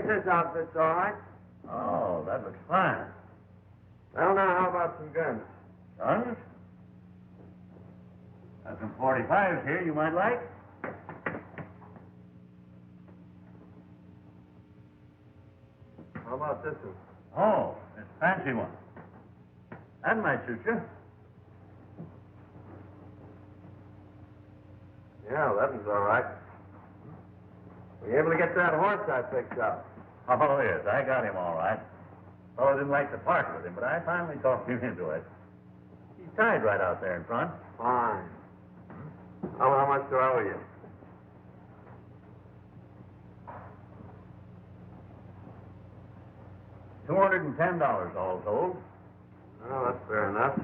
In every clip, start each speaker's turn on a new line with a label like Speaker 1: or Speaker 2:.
Speaker 1: Guess this outfit's all right.
Speaker 2: Oh, that looks fine.
Speaker 1: Well, now, how about some guns?
Speaker 2: Guns? Got some 45s here you might like.
Speaker 1: How about this one?
Speaker 2: Oh, this fancy one. That might suit you.
Speaker 1: Yeah, that one's all right. Were you able to get that horse I picked up?
Speaker 2: Oh, yes, I got him all right. Fellow didn't like to part with him, but I finally talked him into it. He's tied right out there in front.
Speaker 1: Fine. Oh, how much do I owe you?
Speaker 2: $210 all told.
Speaker 1: Well, that's fair enough.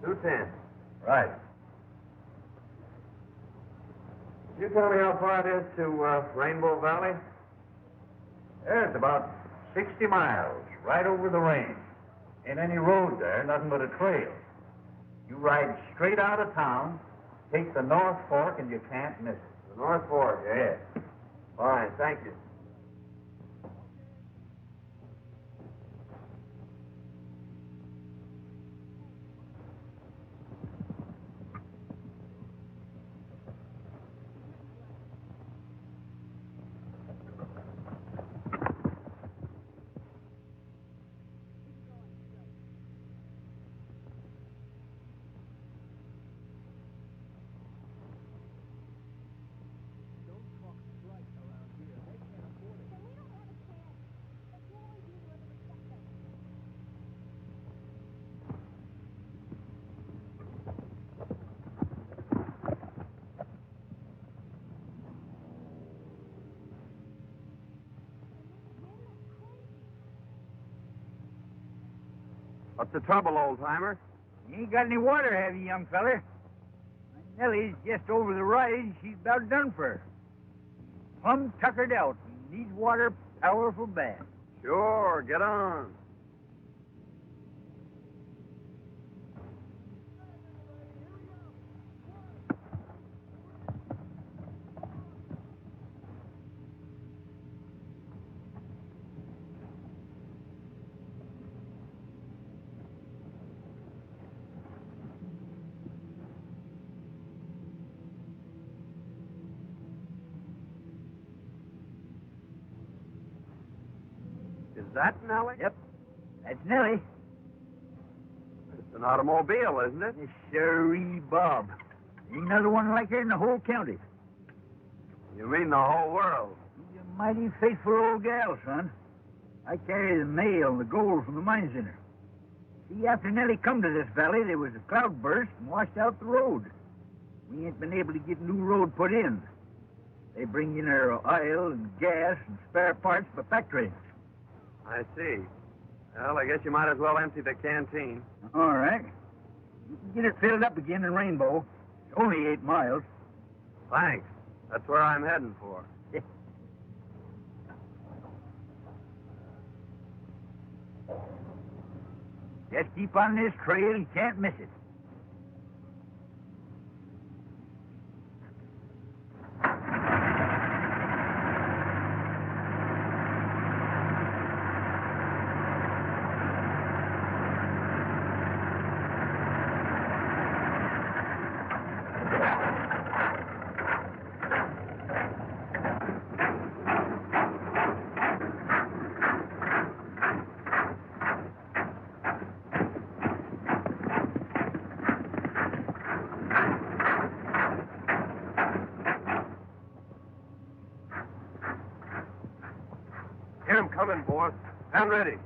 Speaker 1: $210.
Speaker 2: Right.
Speaker 1: Could you tell me how far it is to Rainbow Valley?
Speaker 2: Yeah, it's about 60 miles, right over the range. Ain't any road there, nothing but a trail. You ride straight out of town, take the North Fork, and you can't miss it.
Speaker 1: The North Fork, eh?
Speaker 2: Yeah.
Speaker 1: Fine, thank you. What's the trouble, old-timer?
Speaker 3: You ain't got any water, have you, young feller? My Nellie's just over the rise. She's about done for. Plumb tuckered out. Needs water powerful bad.
Speaker 1: Sure, get on. Is that Nellie?
Speaker 3: Yep, that's Nellie.
Speaker 1: It's an automobile, isn't it?
Speaker 3: Miss Sirree Bob. Ain't another one like her in the whole county.
Speaker 1: You mean the whole world?
Speaker 3: She's a mighty faithful old gal, son. I carry the mail and the gold from the mines in her. See, after Nellie come to this valley, there was a cloudburst and washed out the road. We ain't been able to get new road put in. They bring in her oil and gas and spare parts for factories.
Speaker 1: I see. Well, I guess you might as well empty the canteen.
Speaker 3: All right. You can get it filled up again in Rainbow. It's only 8 miles.
Speaker 1: Thanks. That's where I'm heading for.
Speaker 3: Just keep on this trail. You can't miss it.
Speaker 1: Here I'm coming, boss. Stand ready.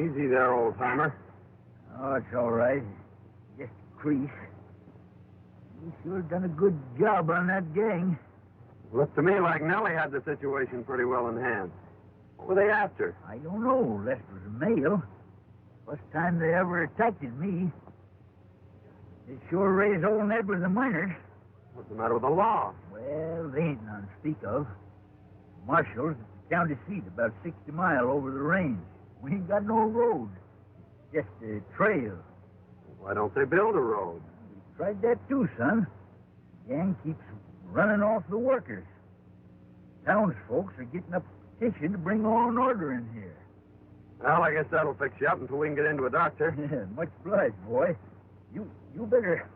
Speaker 1: Easy there, old-timer.
Speaker 3: Oh, it's all right. Just a crease. You sure done a good job on that gang.
Speaker 1: Looked to me like Nellie had the situation pretty well in hand. What were they after?
Speaker 3: I don't know. Lest it was a male. First time they ever attacked me. They sure raised old Ned with the miners.
Speaker 1: What's the matter with the law?
Speaker 3: Well, they ain't none to speak of. Marshall's at the county seat, about 60 mile over the range. We ain't got no road. Just a trail.
Speaker 1: Why don't they build a road?
Speaker 3: We tried that too, son. The gang keeps running off the workers. Townsfolks are getting up a petition to bring law and order in here.
Speaker 1: Well, I guess that'll fix you up until we can get into a doctor.
Speaker 3: Much obliged, boy. You better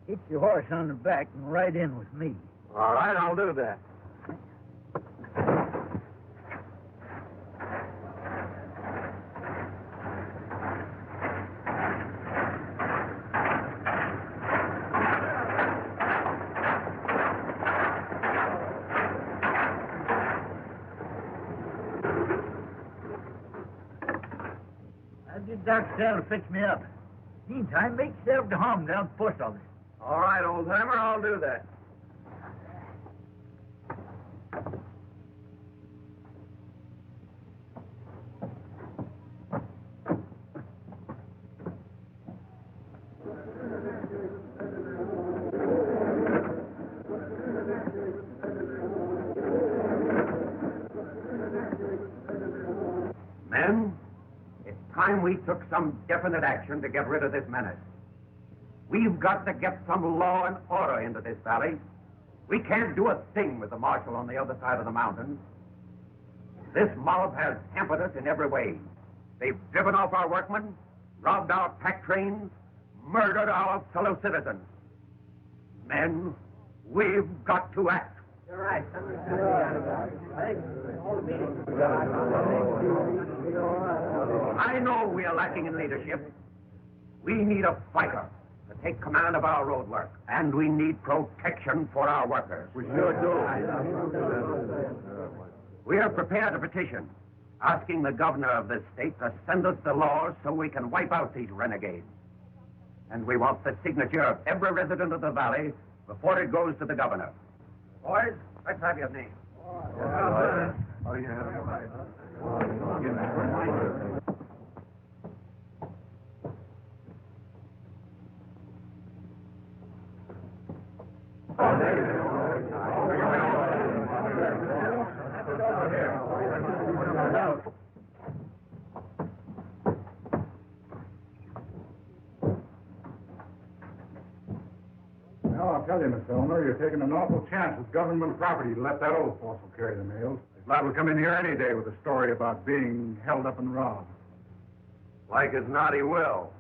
Speaker 3: hit your horse on the back and ride in with me.
Speaker 1: All right, I'll do that.
Speaker 3: I'll get Doc Sal to fix me up. Meantime, make yourself to home down at the post office.
Speaker 1: All right, old-timer, I'll do that.
Speaker 2: Men, it's time we took some definite action to get rid of this menace. We've got to get some law and order into this valley. We can't do a thing with the marshal on the other side of the mountains. This mob has hampered us in every way. They've driven off our workmen, robbed our pack trains, murdered our fellow citizens. Men, we've got to act.
Speaker 3: You're right.
Speaker 2: I know we are lacking in leadership. We need a fighter to take command of our road work, and we need protection for our workers.
Speaker 1: We sure do.
Speaker 2: We are prepared to petition, asking the governor of this state to send us the laws so we can wipe out these renegades. And we want the signature of every resident of the valley before it goes to the governor. Boys, let's have your name.
Speaker 4: Well, I'll tell you, Miss Elmer, you're taking an awful chance with government property to let that old fossil carry the mails. His lad will come in here any day with a story about being held up and robbed.
Speaker 1: Like as not, he will.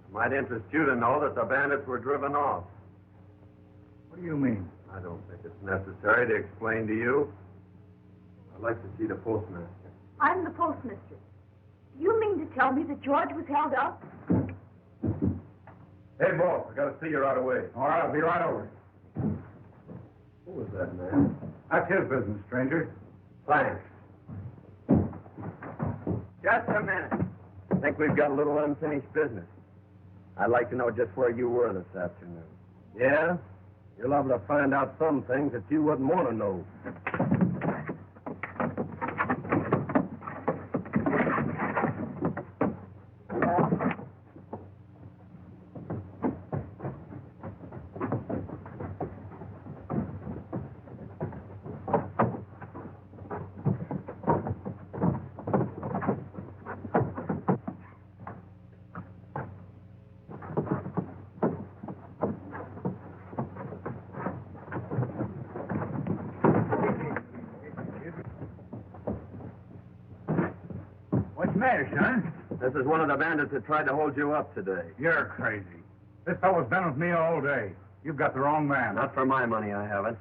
Speaker 1: It might interest you to know that the bandits were driven off.
Speaker 4: What do you mean?
Speaker 1: I don't think it's necessary to explain to you. I'd like to see the postmaster.
Speaker 5: I'm the postmistress. Do you mean to tell me that George was held up?
Speaker 4: Hey, boss, I gotta see you right away. All right, I'll be right over.
Speaker 1: Who was that man?
Speaker 4: That's his business, stranger.
Speaker 1: Thanks. Just a minute. I think we've got a little unfinished business. I'd like to know just where you were this afternoon. Yeah? You're liable to find out some things that you wouldn't want to know.
Speaker 3: What's the matter, son?
Speaker 1: This is one of the bandits that tried to hold you up today.
Speaker 4: You're crazy. This fellow's been with me all day. You've got the wrong man.
Speaker 1: Not for my money, I haven't.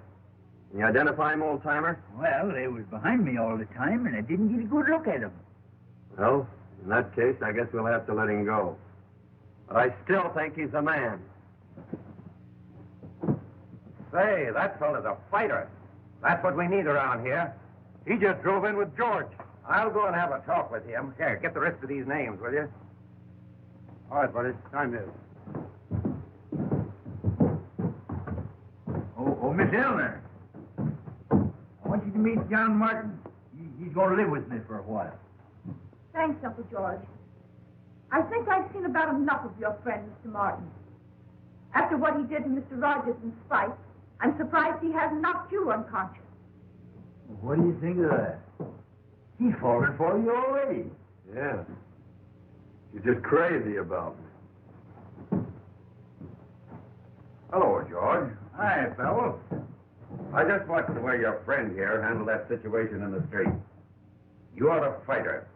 Speaker 1: Can you identify him, old-timer?
Speaker 3: Well, they was behind me all the time, and I didn't get a good look at them.
Speaker 1: Well, in that case, I guess we'll have to let him go. But I still think he's a man.
Speaker 2: Say, that fellow's a fighter. That's what we need around here. He just drove in with George.
Speaker 1: I'll go and have a talk with him. Here, get the rest of these names, will you?
Speaker 4: All right, buddy. Time is.
Speaker 3: Oh, Miss Elmer. I want you to meet John Martin. He's going to live with me for a while.
Speaker 5: Thanks, Uncle George. I think I've seen about enough of your friend, Mr. Martin. After what he did to Mr. Rogers in spite, I'm surprised he hasn't knocked you unconscious.
Speaker 3: What do you think of that? He's fallen for you already.
Speaker 1: Yeah. You're just crazy about me.
Speaker 4: Hello, George.
Speaker 3: Hi, fellow.
Speaker 1: I just watched the way your friend here handled that situation in the street. You are a fighter,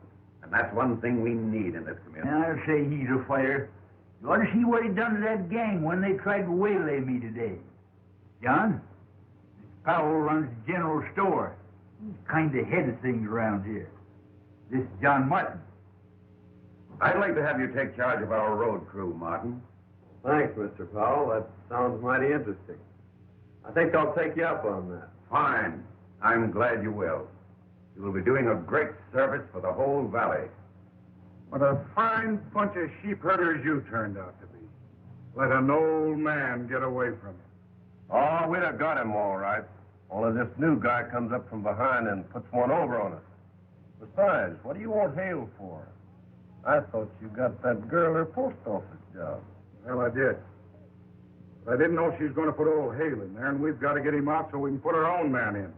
Speaker 1: and that's one thing we need in this community.
Speaker 3: I'll say he's a fighter. You ought to see what he done to that gang when they tried to waylay me today. John, this Powell runs the general store. He's kind of head of things around here. This is John Martin.
Speaker 1: I'd like to have you take charge of our road crew, Martin. Thanks, Mr. Powell. That sounds mighty interesting. I think I'll take you up on that. Fine. I'm glad you will. You will be doing a great service for the whole valley.
Speaker 4: What a fine bunch of sheep herders you turned out to be. Let an old man get away from you.
Speaker 1: Oh, we'd have got him all right. Only this new guy comes up from behind and puts one over on us. Besides, what do you want Hale for? I thought you got that girl her post office job.
Speaker 4: Well, I did. But I didn't know she was going to put old Hale in there, and we've got to get him out so we can put our own man in.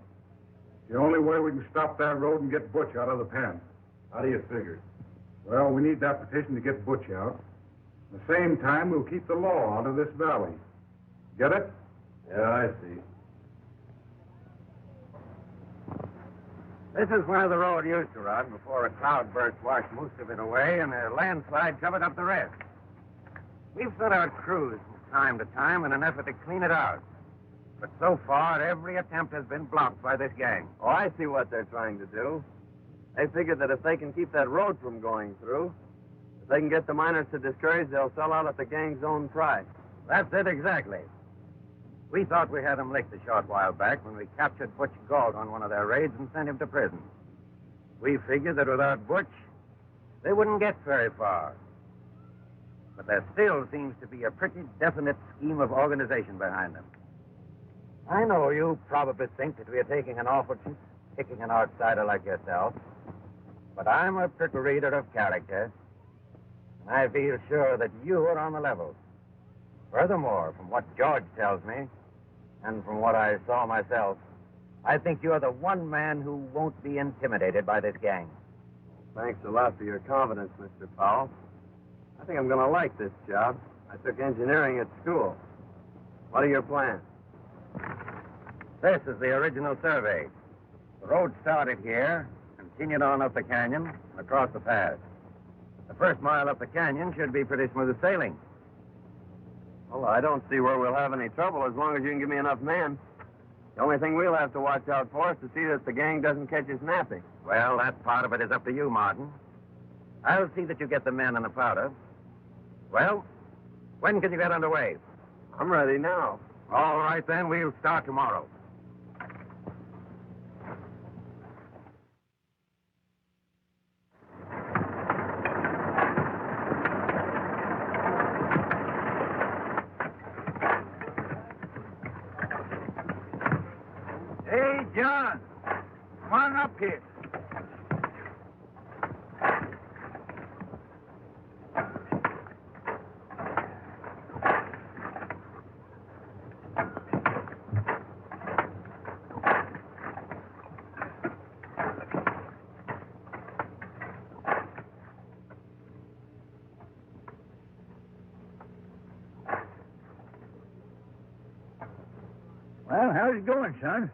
Speaker 4: The only way we can stop that road and get Butch out of the pen.
Speaker 1: How do you figure?
Speaker 4: Well, we need that petition to get Butch out. At the same time, we'll keep the law out of this valley. Get it?
Speaker 1: Yeah, I see. This is where the road used to run before a cloudburst washed most of it away and a landslide covered up the rest. We've sent out crews from time to time in an effort to clean it out. But so far, every attempt has been blocked by this gang. Oh, I see what they're trying to do. They figure that if they can keep that road from going through, if they can get the miners to discourage, they'll sell out at the gang's own price. That's it, exactly. We thought we had him licked a short while back when we captured Butch Galt on one of their raids and sent him to prison. We figured that without Butch, they wouldn't get very far. But there still seems to be a pretty definite scheme of organization behind them. I know you probably think that we are taking an awful chance kicking an outsider like yourself, but I'm a pretty reader of character, and I feel sure that you are on the level. Furthermore, from what George tells me, and from what I saw myself, I think you're the one man who won't be intimidated by this gang. Thanks a lot for your confidence, Mr. Powell. I think I'm going to like this job. I took engineering at school. What are your plans? This is the original survey. The road started here, continued on up the canyon, and across the pass. The first mile up the canyon should be pretty smooth sailing. Well, I don't see where we'll have any trouble as long as you can give me enough men. The only thing we'll have to watch out for is to see that the gang doesn't catch us napping. Well, that part of it is up to you, Martin. I'll see that you get the men and the powder. Well, when can you get underway? I'm ready now. All right, then. We'll start tomorrow.
Speaker 3: Hey, John. Come on up here. Well, how's it going, son?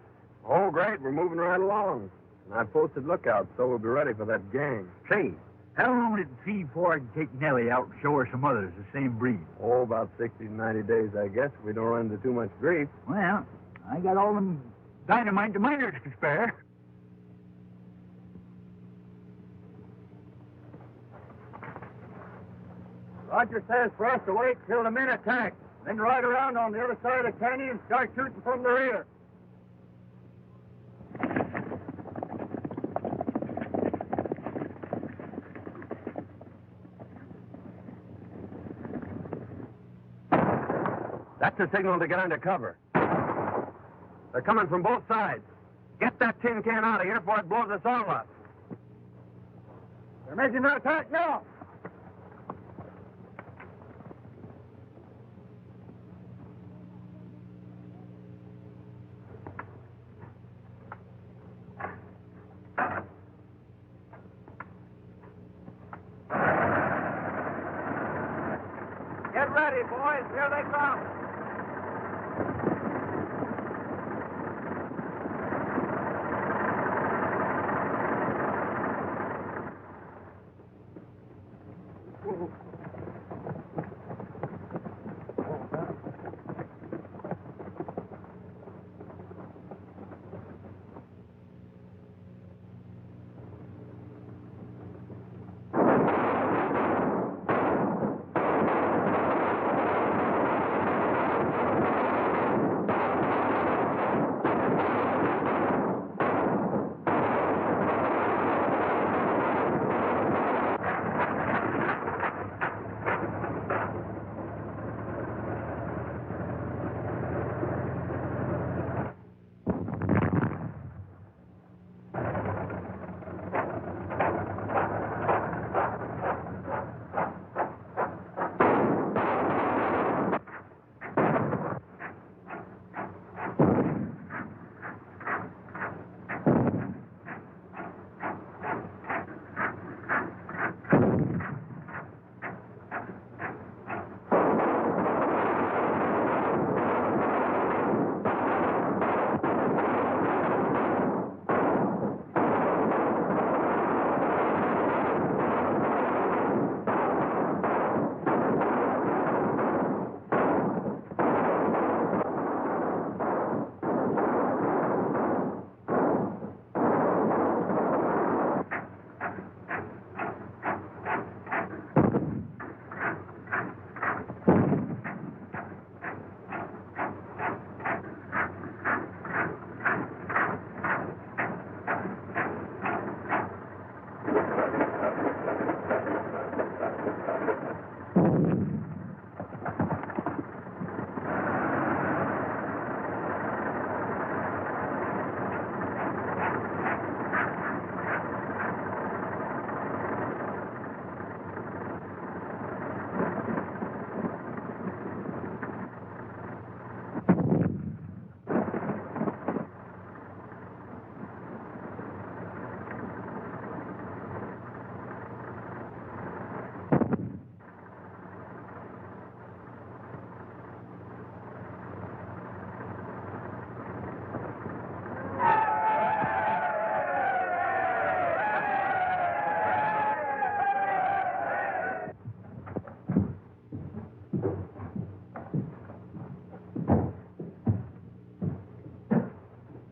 Speaker 1: Oh, great. We're moving right along. And I've posted lookouts, so we'll be ready for that gang.
Speaker 3: Say, how long would it be before I can take Nellie out and show her some others the same breed?
Speaker 1: Oh, about 60 to 90 days, I guess. We don't run into too much grief.
Speaker 3: Well, I got all them dynamite the miners to spare.
Speaker 1: Roger says for us to wait till the men attack, then ride around on the other side of the canyon and start shooting from the rear. That's a signal to get under cover. They're coming from both sides. Get that tin can out of here before it blows us all up.
Speaker 3: They're making an attack now.
Speaker 1: Get ready, boys. Here they come.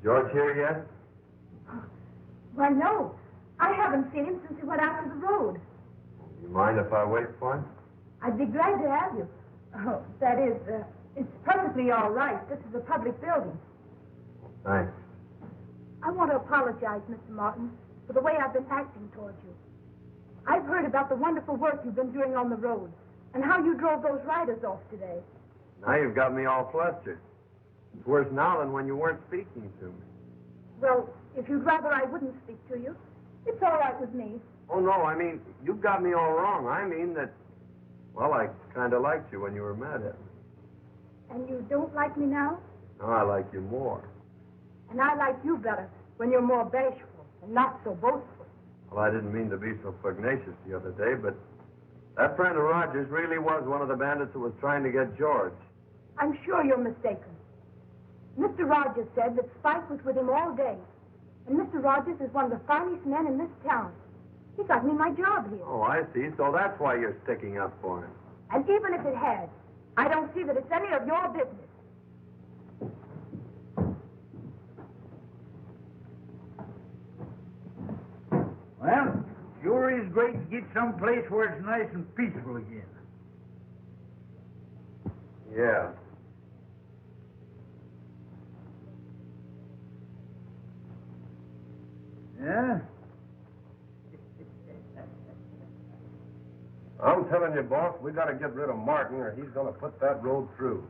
Speaker 2: George here yet?
Speaker 5: Why, no. I haven't seen him since he went out to the road.
Speaker 2: You mind if I wait for him?
Speaker 5: I'd be glad to have you. Oh, that is, it's perfectly all right. This is a public building.
Speaker 2: Thanks.
Speaker 5: I want to apologize, Mr. Martin, for the way I've been acting towards you. I've heard about the wonderful work you've been doing on the road and how you drove those riders off today.
Speaker 1: Now you've got me all flustered. It's worse now than when you weren't speaking to me.
Speaker 5: Well, if you'd rather I wouldn't speak to you, it's all right with me.
Speaker 1: Oh, no, I mean, you've got me all wrong. I mean that, well, I kind of liked you when you were mad at me.
Speaker 5: And you don't like me now?
Speaker 1: Now I like you more.
Speaker 5: And I like you better when you're more bashful and not so boastful.
Speaker 1: Well, I didn't mean to be so pugnacious the other day, but that friend of Rogers really was one of the bandits that was trying to get George.
Speaker 5: I'm sure you're mistaken. Mr. Rogers said that Spike was with him all day. And Mr. Rogers is one of the finest men in this town. He got me my job here.
Speaker 1: Oh, I see. So that's why you're sticking up for him.
Speaker 5: And even if it had, I don't see that it's any of your business.
Speaker 3: Well, sure is great to get someplace where it's nice and peaceful again.
Speaker 1: Yeah.
Speaker 3: Yeah?
Speaker 6: I'm telling you, boss, we got to get rid of Martin or he's going to put that road through.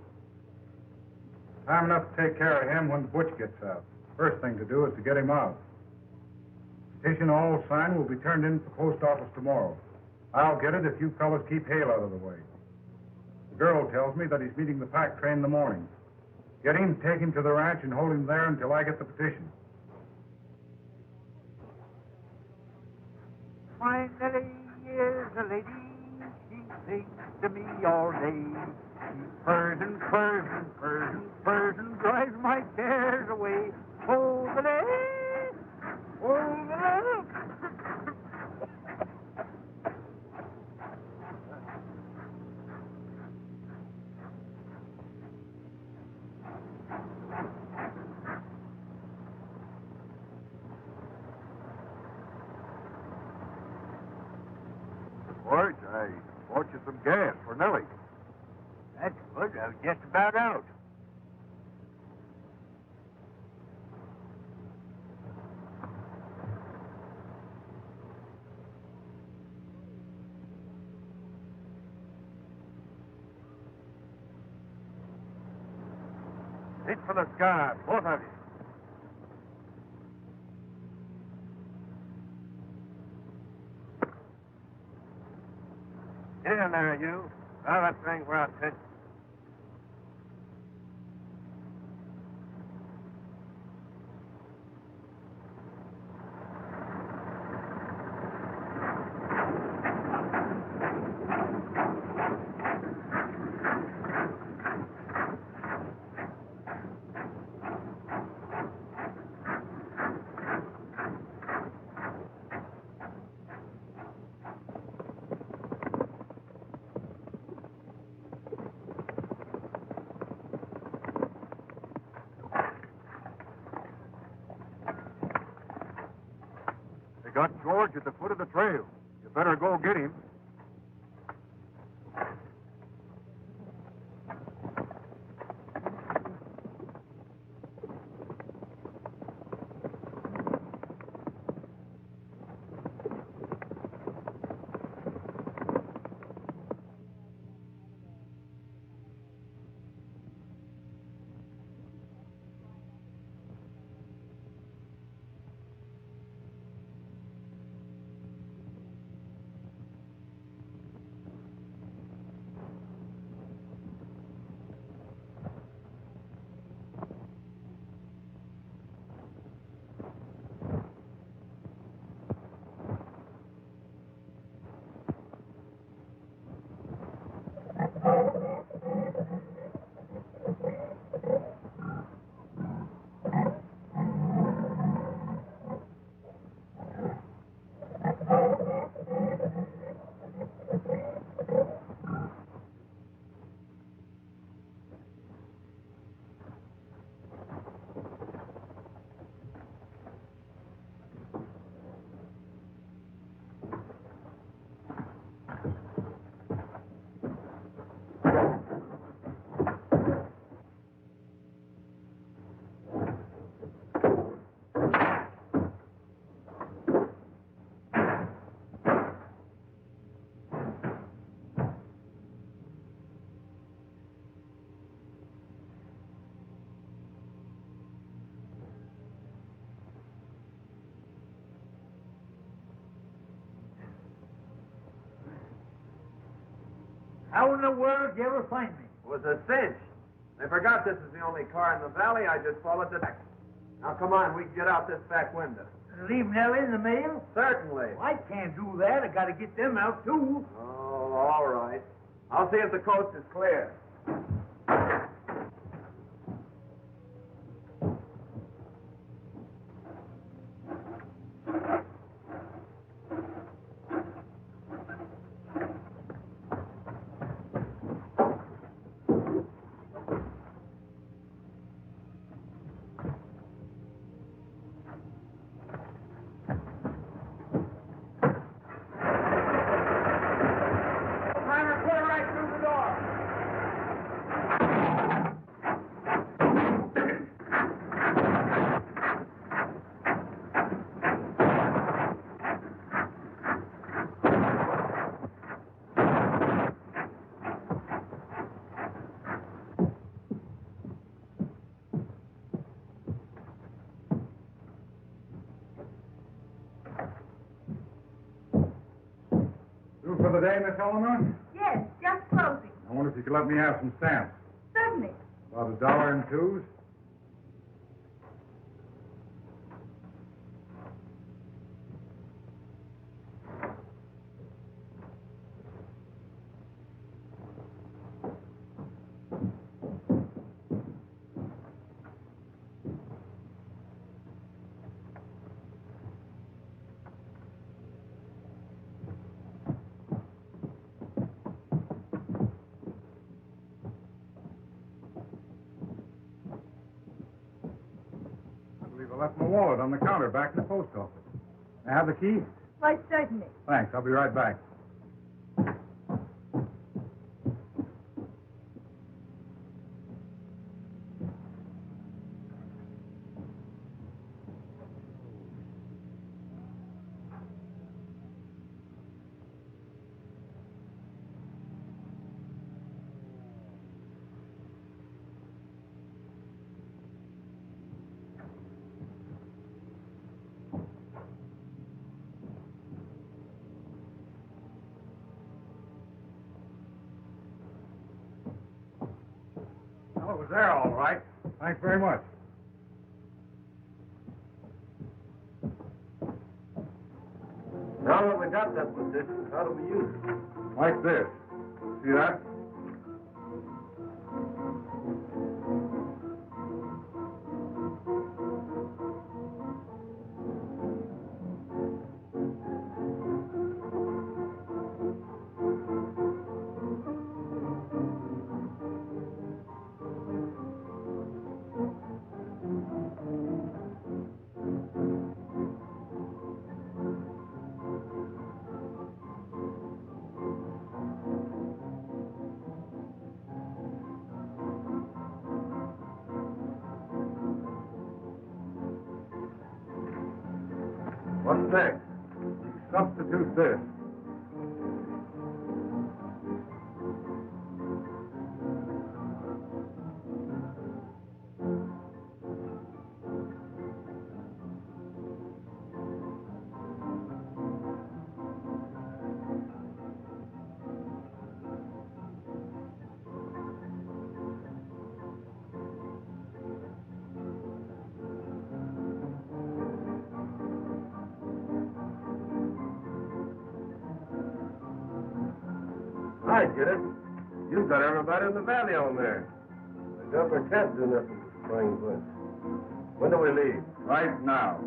Speaker 4: Time enough to take care of him when Butch gets out. First thing to do is to get him out. Petition all signed will be turned in at the post office tomorrow. I'll get it if you fellas keep Hale out of the way. The girl tells me that he's meeting the pack train in the morning. Get him, take him to the ranch, and hold him there until I get the petition.
Speaker 3: My Nellie is a lady, she sings to me all day. She purrs and purrs and purrs and purrs and drives my cares away. Oh, the day, oh, the day.
Speaker 6: George, I bought you some gas for Nellie.
Speaker 3: That's good. I was just about out.
Speaker 6: Reach for the sky, both of you.
Speaker 1: Get in there, you. Now that thing we're out, Ted.
Speaker 6: They got George at the foot of the trail. You better go get him.
Speaker 3: How in the world did you ever find me?
Speaker 1: It was a cinch. I forgot this is the only car in the valley. I just followed the deck. Now, come on. We can get out this back window.
Speaker 3: Leave Nellie in the mail?
Speaker 1: Certainly.
Speaker 3: I can't do that. I got to get them out, too.
Speaker 1: Oh, all right. I'll see if the coast is clear.
Speaker 4: for the day, Miss Eleanor?
Speaker 5: Yes, just closing.
Speaker 4: I wonder if you could let me have some stamps.
Speaker 5: Certainly.
Speaker 4: About $1 and twos. I left my wallet on the counter back in the post office. May I have the key?
Speaker 5: Why, certainly.
Speaker 4: Thanks. I'll be right back. Well, it was there all right. Thanks very much.
Speaker 1: Now that we got that position, how do we use it?
Speaker 4: Like this. See that?
Speaker 1: What's next?
Speaker 4: Substitute this.
Speaker 1: I get it. You've got everybody in the valley on there. The governor can't do nothing to spring Butch. When do we leave?
Speaker 4: Right now.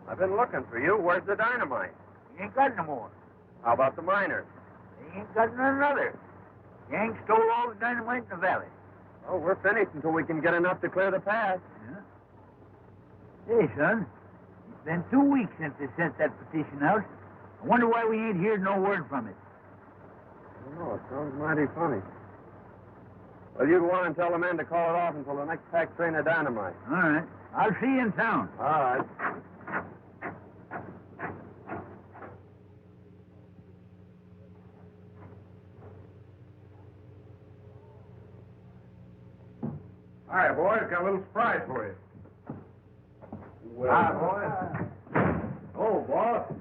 Speaker 1: I've been looking for you. Where's the dynamite?
Speaker 3: You ain't got no more.
Speaker 1: How about the miners?
Speaker 3: They ain't got none other. Yank stole all the dynamite in the valley.
Speaker 1: Oh, we're finished until we can get enough to clear the pass.
Speaker 3: Yeah. Hey, son, it's been 2 weeks since they sent that petition out. I wonder why we ain't heard no word from it.
Speaker 1: I don't know. It sounds mighty funny. Well, you go on and tell the men to call it off until the next pack train of dynamite.
Speaker 3: All right. I'll see you in town.
Speaker 1: All right.
Speaker 4: Hi, boys. Got a little surprise for you.
Speaker 1: Well, hi, boys. Oh, boss.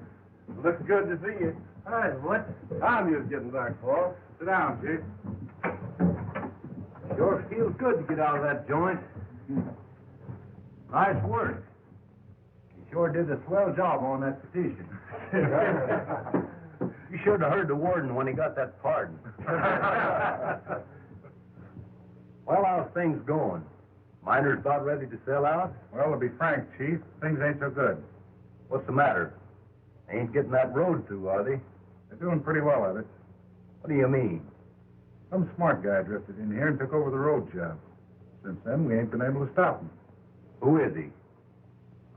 Speaker 1: Looks good to see you.
Speaker 3: Hi, what?
Speaker 1: Time you was getting back, boss.
Speaker 4: Sit down, Chief.
Speaker 2: Sure feels good to get out of that joint. Nice work. You sure did a swell job on that petition. You should have heard the warden when he got that pardon. Well, how's things going? Miners about ready to sell out?
Speaker 4: Well, to be frank, Chief, things ain't so good.
Speaker 2: What's the matter? They ain't getting that road through, are they?
Speaker 4: They're doing pretty well at it.
Speaker 2: What do you mean?
Speaker 4: Some smart guy drifted in here and took over the road job. Since then, we ain't been able to stop him.
Speaker 2: Who is he?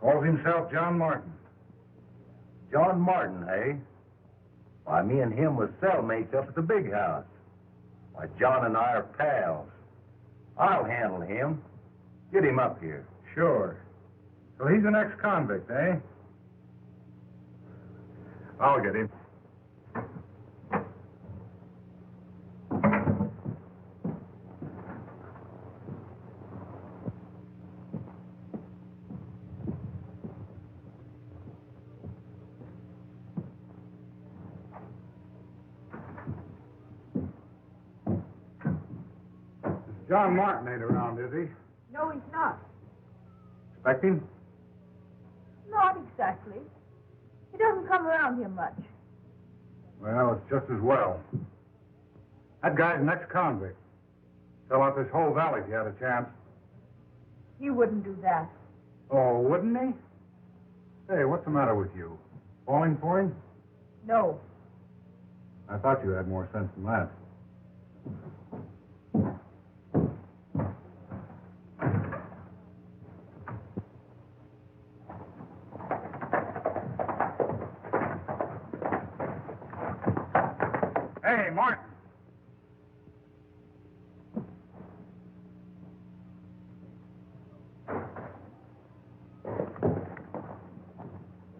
Speaker 4: Calls himself John Martin.
Speaker 2: John Martin, eh? Why, me and him was cellmates up at the big house. Why, John and I are pals. I'll handle him. Get him up here.
Speaker 4: Sure. So he's an ex-convict, eh? I'll get him. John Martin ain't around, is he?
Speaker 5: No, he's not.
Speaker 4: Expect him?
Speaker 5: Not exactly. He doesn't come around here much.
Speaker 4: Well, it's just as well. That guy's an ex-convict. Sell out this whole valley if you had a chance.
Speaker 5: He wouldn't do that.
Speaker 4: Oh, wouldn't he? Hey, what's the matter with you? Falling for him?
Speaker 5: No.
Speaker 4: I thought you had more sense than that. Hey, Martin.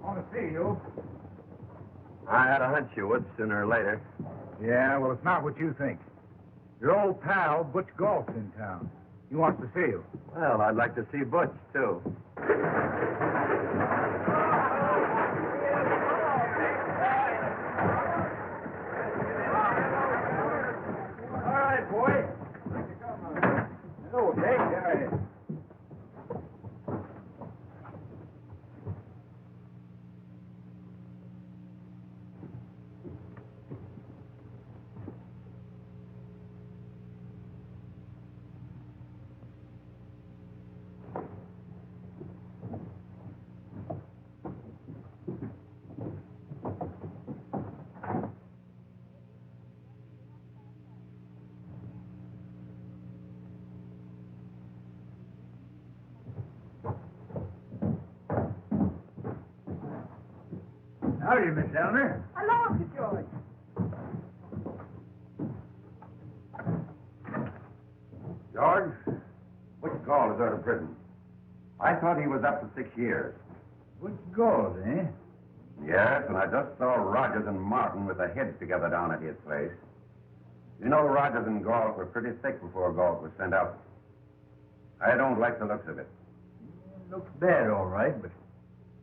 Speaker 4: Want to see you.
Speaker 1: I had a hunch you would sooner or later.
Speaker 3: Yeah, well, it's not what you think. Your old pal, Butch Galt's in town. He wants to see you.
Speaker 1: Well, I'd like to see Butch, too.
Speaker 3: All right, boy. Okay, all right. Howdy, Miss Elmer.
Speaker 5: Hello, Uncle George.
Speaker 1: George, Butch Galt is out of prison. I thought he was up to 6 years.
Speaker 3: Butch Galt, eh?
Speaker 1: Yes, and I just saw Rogers and Martin with their heads together down at his place. You know, Rogers and Galt were pretty thick before Galt was sent out. I don't like the looks of it.
Speaker 3: Looks bad, all right, but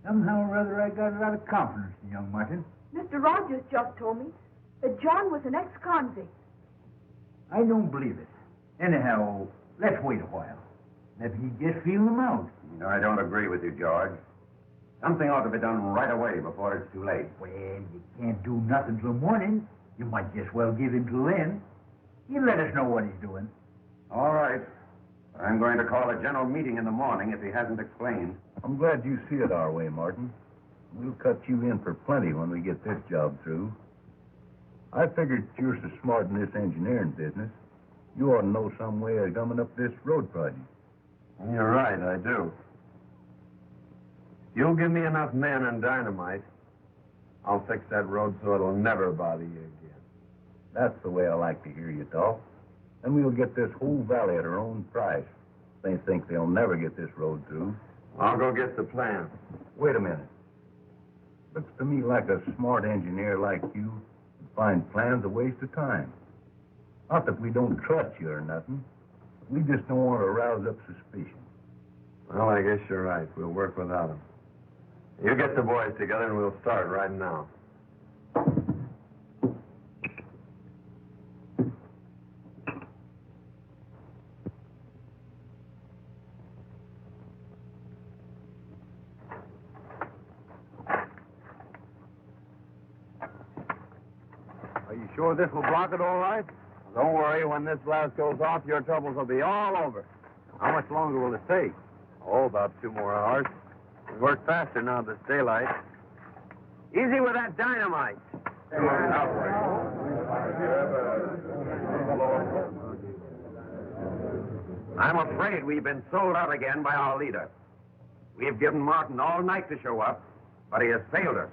Speaker 3: somehow or other I got a lot of confidence in young Martin.
Speaker 5: Mr. Rogers just told me that John was an ex-convict.
Speaker 3: I don't believe it. Anyhow, let's wait a while. Maybe he just feel them out.
Speaker 1: No, I don't agree with you, George. Something ought to be done right away before it's too late.
Speaker 3: Well, you can't do nothing till morning. You might just well give him till then. He'll let us know what he's doing.
Speaker 1: All right. I'm going to call a general meeting in the morning if he hasn't explained.
Speaker 7: I'm glad you see it our way, Martin. We'll cut you in for plenty when we get this job through. I figured you're so smart in this engineering business, you ought to know some way of gumming up this road project.
Speaker 1: You're right, I do. You'll give me enough men and dynamite, I'll fix that road so it'll never bother you again.
Speaker 7: That's the way I like to hear you talk. And we'll get this whole valley at our own price. They think they'll never get this road through.
Speaker 1: I'll go get the plan.
Speaker 7: Wait a minute. Looks to me like a smart engineer like you would find plans a waste of time. Not that we don't trust you or nothing. We just don't want to rouse up suspicion.
Speaker 1: Well, I guess you're right. We'll work without them. You get the boys together and we'll start right now.
Speaker 6: Are you sure this will block it all right?
Speaker 1: Don't worry. When this blast goes off, your troubles will be all over.
Speaker 6: How much longer will it take?
Speaker 1: Oh, about 2 more hours. We work faster now this daylight. Easy with that dynamite. I'm afraid we've been sold out again by our leader. We've given Martin all night to show up, but he has failed us.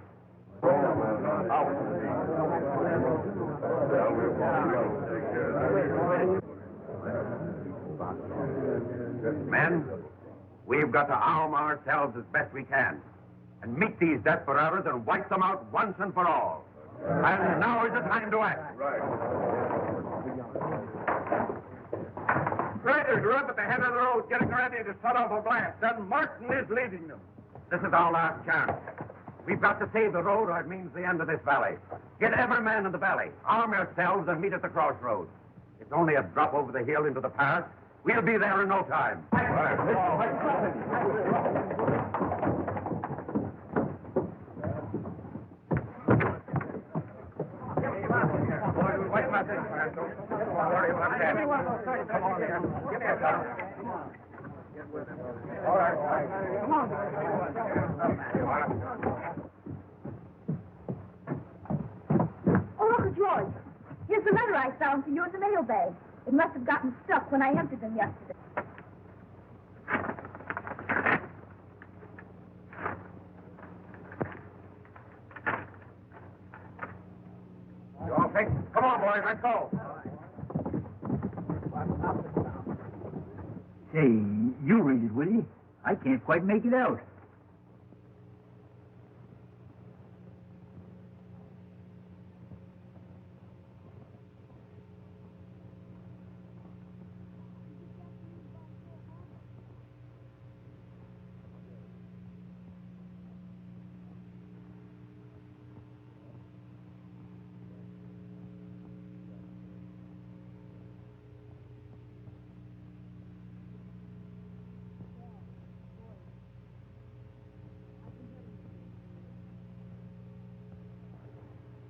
Speaker 1: Men, we've got to arm ourselves as best we can and meet these desperados and wipe them out once and for all. And now is the time to act. Riders are up at the head of the road getting ready to set off a blast, and Martin is leading them. This is our last chance. We've got to save the road or it means the end of this valley. Get every man in the valley. Arm yourselves and meet at the crossroads. It's only a drop over the hill into the pass, We'll be there in no time.
Speaker 5: Oh, Uncle George, here's the letter I found for you in the mailbag. It must have gotten stuck when I emptied them yesterday.
Speaker 1: You all fixed? Come on, boys, let's go.
Speaker 3: Say, you read it, will you? I can't quite make it out.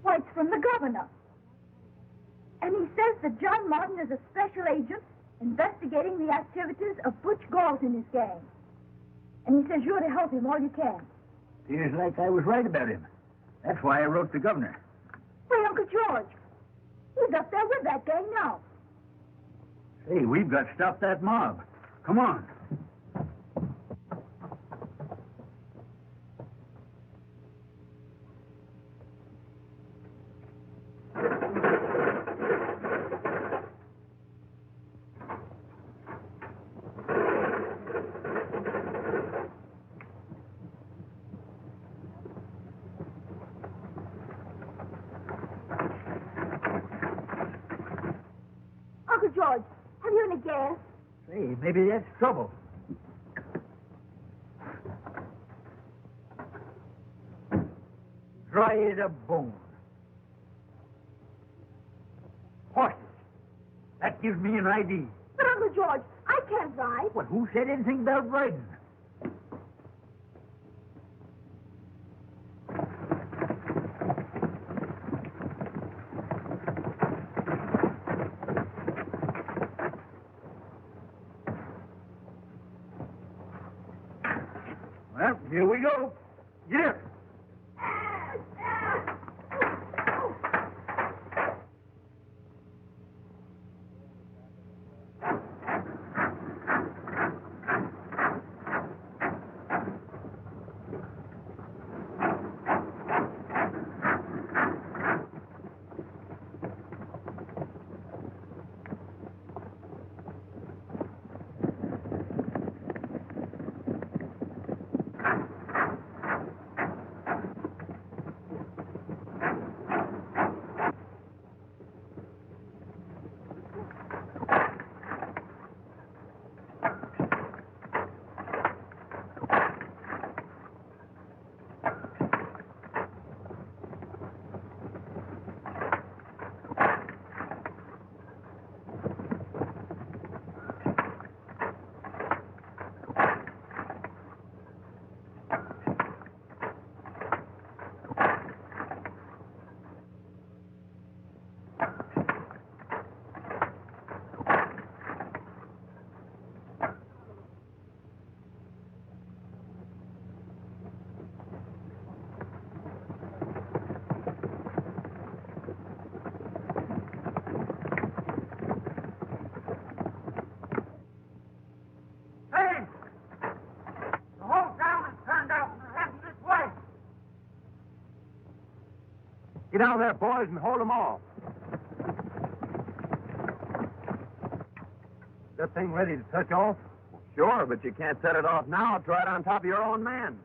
Speaker 5: Why, it's from the governor. And he says that John Martin is a special agent investigating the activities of Butch Galt and his gang. And he says you're to help him all you can.
Speaker 3: Appears like I was right about him. That's why I wrote the governor.
Speaker 5: Wait, Uncle George. He's up there with that gang now.
Speaker 3: Say, we've got to stop that mob. Come on.
Speaker 5: Uncle George, have you any gas?
Speaker 3: Say, maybe that's trouble. Dry as a bone. Horses. That gives me an idea.
Speaker 5: But, Uncle George, I can't ride.
Speaker 3: Well, who said anything about riding? Well, here we go. Get up.
Speaker 1: Get out there, boys, and hold them off. That thing ready to touch off? Sure, but you can't set it off now. It's right on top of your own man.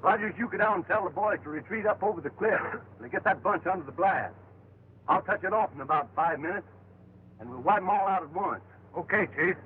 Speaker 1: Rogers, you go down and tell the boys to retreat up over the cliff and get that bunch under the blast. I'll touch it off in about 5 minutes, and we'll wipe them all out at once.
Speaker 4: Okay, Chief.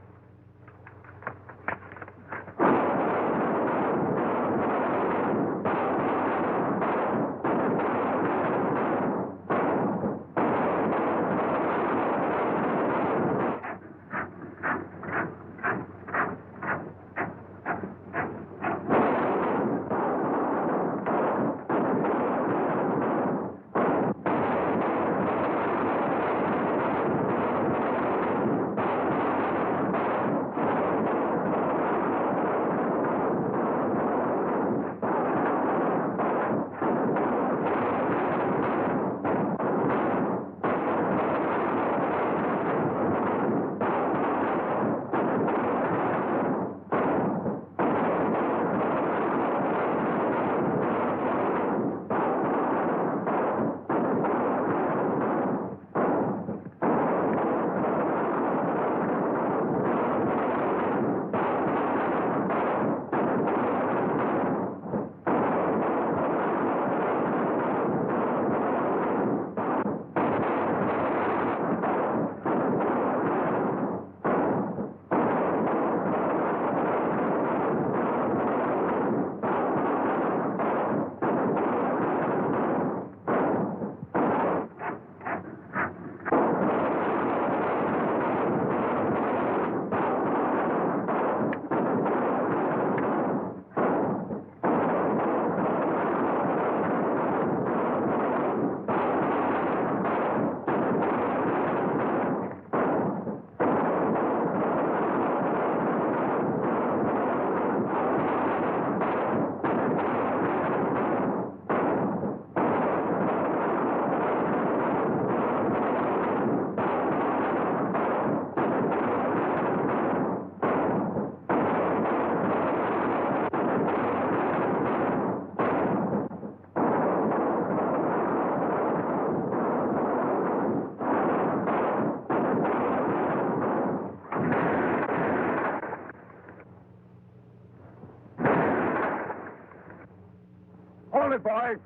Speaker 6: it, boys.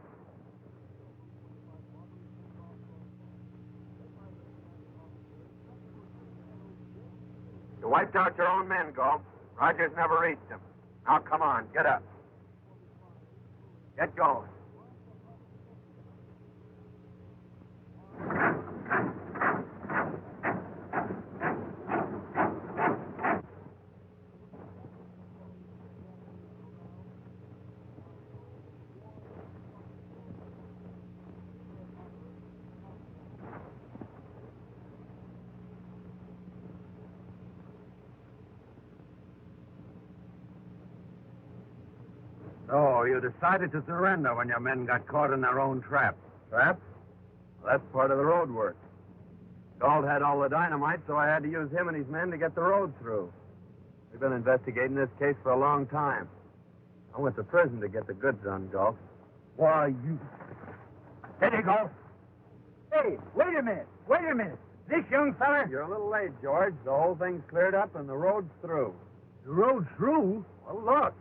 Speaker 1: You wiped out your own men, Galt. Rogers never reached them. Now, come on, get up. Get going. So, you decided to surrender when your men got caught in their own trap.
Speaker 6: Trap? Well, that's part of the road work. Galt had all the dynamite, so I had to use him and his men to get the road through. We've been investigating this case for a long time. I went to prison to get the goods on Galt.
Speaker 3: Why, you... Steady, Galt. Hey, wait a minute. This young fella...
Speaker 6: You're a little late, George. The whole thing's cleared up and the road's through.
Speaker 3: The road's through?
Speaker 6: Well, look.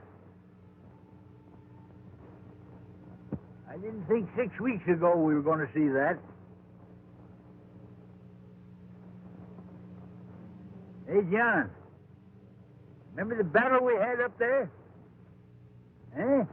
Speaker 3: I didn't think 6 weeks ago we were going to see that. Hey, John. Remember the battle we had up there? Eh?